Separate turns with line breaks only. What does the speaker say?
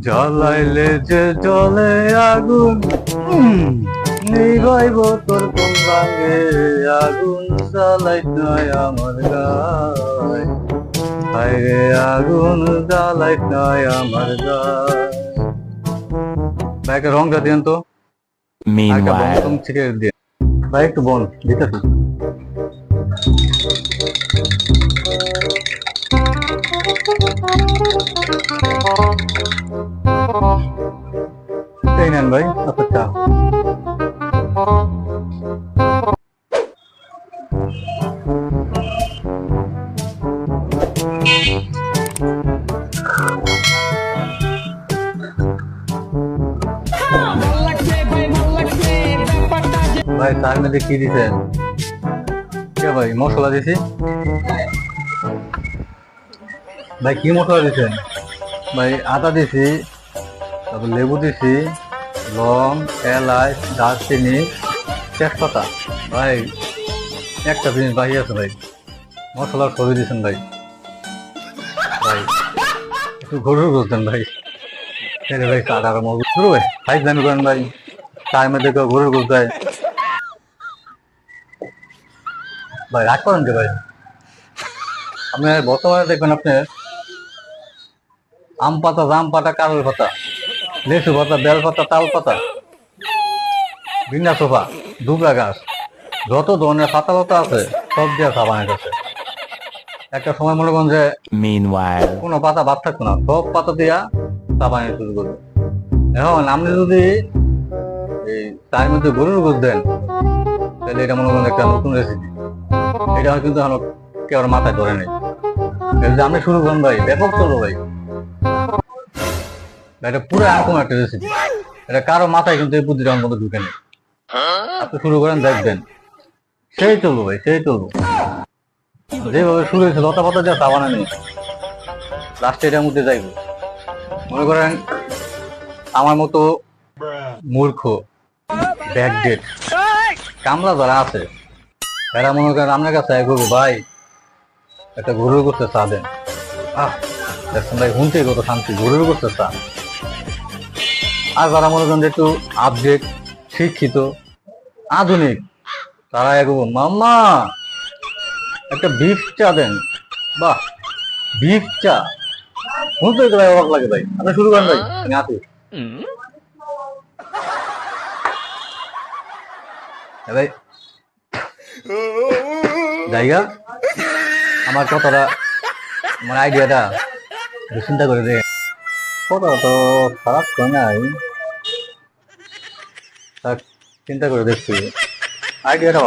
জ্বালাইলে যে জলে আগুন নিভাইব তোর কোন ভাঙে আগুন জ্বালাই নয় আমার গায় হায়রে আগুন জ্বালাই নয় আমার গায়। ভাই একটা রংটা দিন তো, একটা বন
Meanwhile,
তুমি ছিটে দিয়ে ভাই একটু বন দিতেছি। এই নেন ভাই আপনার চা। ভাই চার মধ্যে কি দিছেন? কে ভাই মশলা দিছি? ভাই কি মশলা দিছেন? ভাই আদা দিছি, তারপর লেবু দিছি, লং, এলাচ, দারচিনি, তেজপাতা। ভাই একটা জিনিস বাকি আছে ভাই, মশলার ছবি দিছেন ভাই। ভাই একটু গরুর গোশ দেন ভাই। ভাই কাটার মতো শুরু ভাই ভাই জানি করেন ভাই, চায়ের মধ্যে কেউ গরুর গোশ দেয় ভাই, রাগ করেন যে ভাই। আপনি বর্তমানে দেখবেন আপনি আম পাতা, জাম পাতা, কারুল পাতা, লেচু পাতা, বেল পাতা, তাল পাতা, বিনা সোফা, দুবরা গাছ, যত ধরনের পাতা পাতা আছে সব দিয়ে চা বানাইতেছে। একটা সময় মনে করেন যে
meanwhile,
কোনো পাতা বাদ থাকতো না, সব পাতা দিয়া চা বানাই শুরু করবে। এখন আপনি যদি এই চায়ের মধ্যে গরুর গোশ দেন তাহলে এটা মনে করেন একটা নতুন রেসিপি। এটা কিন্তু এখন কেউ মাথায় ধরে নেই। যদি আপনি শুরু করেন ভাই, ব্যাপক চলবো ভাই। এটা পুরো এরকম একটা রেসিপি, এটা কারো মাথায় কিন্তু এই বুদ্ধিটা আমার মধ্যে ঢুকে নেই। আপনি শুরু করেন দেখবেন, সেই চলবো ভাই, সেই চলবো। যেভাবে শুরু হয়েছে লতা পাতা দিয়ে চা বানানি, লাস্টে এটার মধ্যে যাইবো। মনে করেন আমার মতো মূর্খ, ব্যাকডেট কামলা যারা আছে এরা মনে করেন আপনার কাছে করবো ভাই একটা গরুর করতে চা দেন। দেখছেন ভাই শুনতে কত শান্তি, গরুর করতে চা। আর যারা মনে করেন একটু আপডেট, শিক্ষিত, আধুনিক, তারা এগোবো মাম্মা একটা বিফ চা দেন। বাহ, বিফ চা শুনতে তো ভাই অবাক লাগে ভাই। আপনি শুরু করেন ভাই, আমি আসি। ভাই জায়গা আমার কথাটা, আমার আইডিয়াটা চিন্তা করে দে, কথা তো খারাপ করে নাই, চিন্তা করে দেখছি আইডিয়াটা